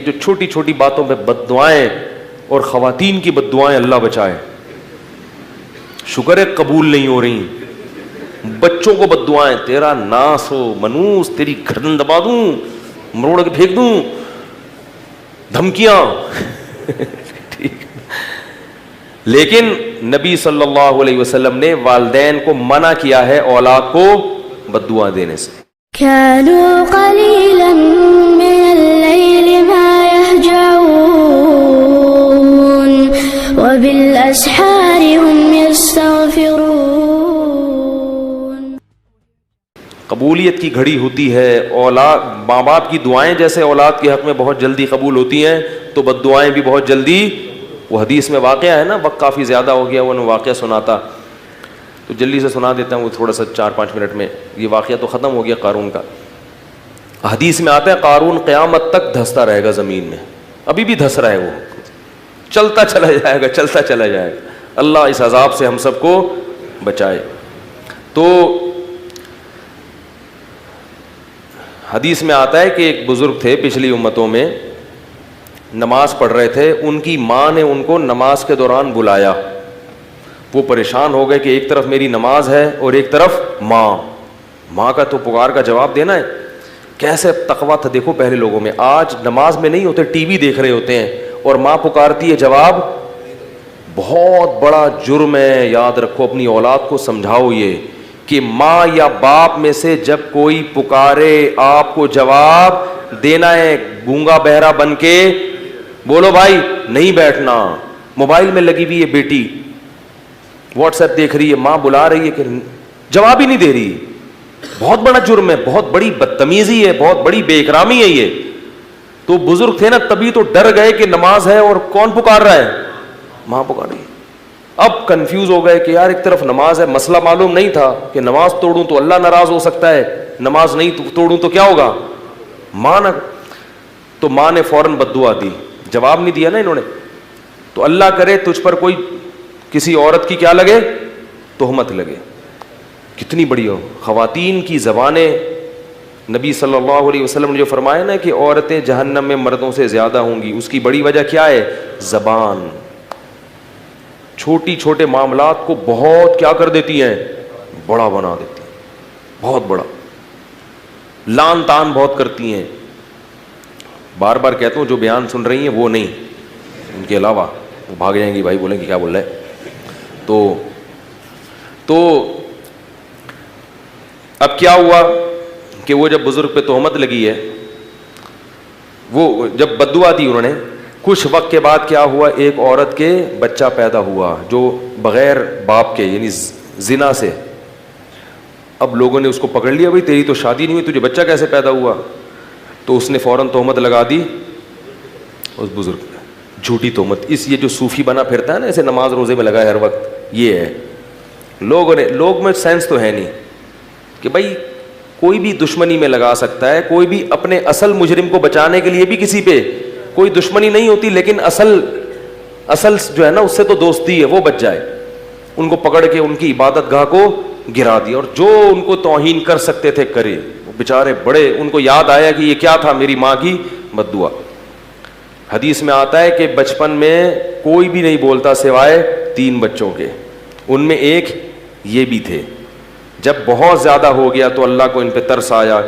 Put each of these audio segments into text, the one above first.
جو چھوٹی چھوٹی باتوں پہ بد دعائیں اور خواتین کی بد دعائیں اللہ بچائے. شکر ہے قبول نہیں ہو رہی. بچوں کو بد دعائیں, تیرا ناس ہو منوس, تیری گردن دبا دوں, مروڑ کے پھینک دوں, دھمکیاں. ٹھیک. لیکن نبی صلی اللہ علیہ وسلم نے والدین کو منع کیا ہے اولاد کو بد دعائیں دینے سے. كانوا قليلا من الليل ما يهجعون وبالأسحار هم يستغفرون. قبولیت کی گھڑی ہوتی ہے. اولاد, ماں باپ کی دعائیں جیسے اولاد کے حق میں بہت جلدی قبول ہوتی ہیں تو بد دعائیں بھی بہت جلدی. وہ حدیث میں واقعہ ہے نا, وقت کافی زیادہ ہو گیا, وہ واقعہ سناتا تو جلدی سے سنا دیتا ہوں, وہ تھوڑا سا 4-5 منٹ میں. یہ واقعہ تو ختم ہو گیا قارون کا. حدیث میں آتا ہے قارون قیامت تک دھستا رہے گا زمین میں, ابھی بھی دھس رہا ہے, وہ چلتا چلا جائے گا, چلتا چلا جائے گا. اللہ اس عذاب سے ہم سب کو بچائے. تو حدیث میں آتا ہے کہ ایک بزرگ تھے پچھلی امتوں میں, نماز پڑھ رہے تھے, ان کی ماں نے ان کو نماز کے دوران بلایا. وہ پریشان ہو گئے کہ ایک طرف میری نماز ہے اور ایک طرف ماں کا تو پکار کا جواب دینا ہے. کیسے تقویٰ تھا دیکھو پہلے لوگوں میں. آج نماز میں نہیں ہوتے, ٹی وی دیکھ رہے ہوتے ہیں اور ماں پکارتی ہے, جواب. بہت بڑا جرم ہے. یاد رکھو, اپنی اولاد کو سمجھاؤ یہ کہ ماں یا باپ میں سے جب کوئی پکارے آپ کو جواب دینا ہے. گونگا بہرا بن کے بولو بھائی نہیں بیٹھنا. موبائل میں لگی ہوئی ہے بیٹی, واٹس ایپ دیکھ رہی ہے, ماں بلا رہی ہے کہ جواب ہی نہیں دے رہی. بہت بڑا جرم ہے, بہت بڑی بدتمیزی ہے, بہت بڑی بے اکرامی ہے یہ. تو بزرگ تھے نا, تبھی تو ڈر گئے کہ نماز ہے اور کون پکار رہا ہے, ماں پکار رہی ہے. اب کنفیوز ہو گئے کہ یار ایک طرف نماز ہے. مسئلہ معلوم نہیں تھا کہ نماز توڑوں تو اللہ ناراض ہو سکتا ہے, نماز نہیں توڑوں تو کیا ہوگا, ماں نہ. تو ماں نے فوراً بد دعا دی, جواب نہیں دیا نا انہوں نے. تو اللہ کرے تجھ پر کوئی کسی عورت کی کیا لگے, تہمت لگے. کتنی بڑی ہو. خواتین کی زبانیں, نبی صلی اللہ علیہ وسلم نے جو فرمایا نا کہ عورتیں جہنم میں مردوں سے زیادہ ہوں گی, اس کی بڑی وجہ کیا ہے, زبان. چھوٹی چھوٹے معاملات کو بہت کیا کر دیتی ہیں, بڑا بنا دیتی ہیں, بہت بڑا. لان تان بہت کرتی ہیں. بار بار کہتا ہوں جو بیان سن رہی ہیں وہ نہیں, ان کے علاوہ وہ بھاگ جائیں گی, بھائی بولیں گے کیا بول رہے ہیں. تو اب کیا ہوا کہ وہ جب بزرگ پہ تہمت لگی ہے, وہ جب بد دعا دی انہوں نے, کچھ وقت کے بعد کیا ہوا, ایک عورت کے بچہ پیدا ہوا جو بغیر باپ کے یعنی زنا سے. اب لوگوں نے اس کو پکڑ لیا, بھائی تیری تو شادی نہیں ہوئی, تجھے بچہ کیسے پیدا ہوا. تو اس نے فوراً تہمت لگا دی اس بزرگ پہ, جھوٹی تہمت. اس یہ جو صوفی بنا پھرتا ہے نا, ایسے نماز روزے میں لگا ہے ہر وقت, یہ ہے. لوگ میں سینس تو ہے نہیں کہ بھائی کوئی بھی دشمنی میں لگا سکتا ہے, کوئی بھی اپنے اصل مجرم کو بچانے کے لیے بھی کسی پہ کوئی دشمنی نہیں ہوتی, لیکن اصل جو ہے نا اس سے تو دوستی ہے, وہ بچ جائے. ان کو پکڑ کے ان کی عبادت گاہ کو گرا دیا, اور جو ان کو توہین کر سکتے تھے کرے. وہ بیچارے بڑے, ان کو یاد آیا کہ یہ کیا تھا, میری ماں کی بد دعا. حدیث میں آتا ہے کہ بچپن میں کوئی بھی نہیں بولتا سوائے 3 بچوں کے, ان میں ایک یہ بھی تھے. جب بہت زیادہ ہو گیا تو اللہ کو ان پہ ترس آیا,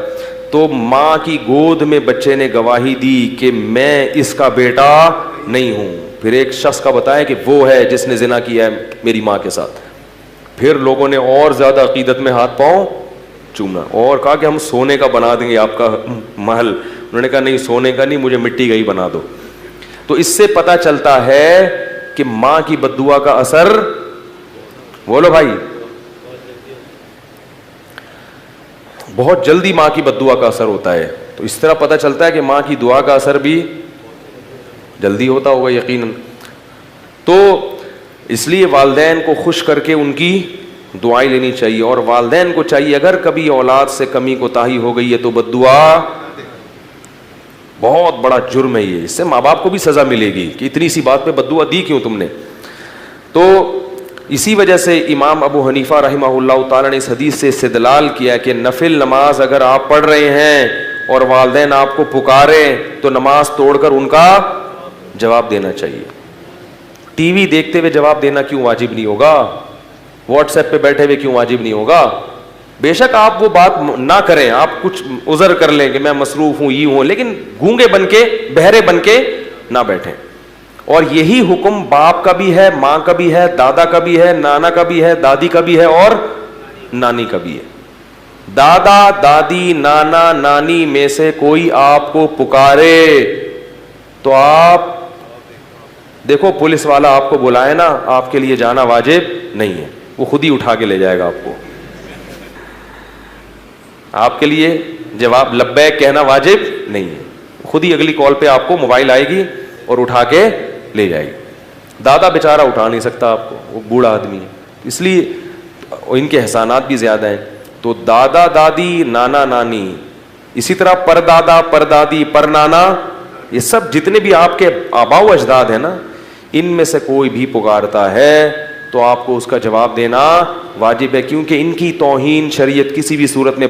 تو ماں کی گود میں بچے نے گواہی دی کہ میں اس کا بیٹا نہیں ہوں. پھر ایک شخص کا بتایا کہ وہ ہے جس نے زنا کیا ہے میری ماں کے ساتھ. پھر لوگوں نے اور زیادہ عقیدت میں ہاتھ پاؤں چومنا, اور کہا کہ ہم سونے کا بنا دیں گے آپ کا محل. انہوں نے کہا نہیں, سونے کا نہیں, مجھے مٹی کا ہی بنا دو. تو اس سے پتہ چلتا ہے کہ ماں کی بد دعا کا اثر, بولو بھائی, بہت جلدی ماں کی بد دعا کا اثر ہوتا ہے. تو اس طرح پتہ چلتا ہے کہ ماں کی دعا کا اثر بھی جلدی ہوتا ہوگا یقیناً. تو اس لیے والدین کو خوش کر کے ان کی دعائیں لینی چاہیے, اور والدین کو چاہیے اگر کبھی اولاد سے کمی کوتاہی ہو گئی ہے تو بد دعا بہت بڑا جرم ہے یہ, اس سے ماں باپ کو بھی سزا ملے گی کہ اتنی سی بات پہ بد دعا دی کیوں تم نے. تو اسی وجہ سے امام ابو حنیفہ رحمہ اللہ تعالیٰ نے اس حدیث سے استدلال کیا کہ نفل نماز اگر آپ پڑھ رہے ہیں اور والدین آپ کو پکاریں تو نماز توڑ کر ان کا جواب دینا چاہیے. ٹی وی دیکھتے ہوئے جواب دینا کیوں واجب نہیں ہوگا؟ واٹس ایپ پہ بیٹھے ہوئے کیوں واجب نہیں ہوگا؟ بے شک آپ وہ بات نہ کریں, آپ کچھ عذر کر لیں کہ میں مصروف ہوں, یہ ہوں, لیکن گونگے بن کے, بہرے بن کے نہ بیٹھیں. اور یہی حکم باپ کا بھی ہے, ماں کا بھی ہے, دادا کا بھی ہے, نانا کا بھی ہے, دادی کا بھی ہے اور نانی کا بھی ہے. دادا دادی نانا نانی میں سے کوئی آپ کو پکارے تو آپ دیکھو, پولیس والا آپ کو بلائے نا, آپ کے لیے جانا واجب نہیں ہے, وہ خود ہی اٹھا کے لے جائے گا آپ کو. آپ کے لیے جواب لبیک کہنا واجب نہیں ہے, خود ہی اگلی کال پہ آپ کو موبائل آئے گی اور اٹھا کے لے جائے گی. دادا بیچارہ اٹھا نہیں سکتا آپ کو, وہ بوڑھا آدمی ہے, اس لیے ان کے احسانات بھی زیادہ ہیں. تو دادا دادی نانا نانی, اسی طرح پر دادا پر دادی پر نانا, یہ سب جتنے بھی آپ کے آباء و اجداد ہیں نا, ان میں سے کوئی بھی پکارتا ہے تو آپ کو اس کا جواب دینا واجب ہے, کیونکہ ان کی توہین شریعت کسی بھی صورت میں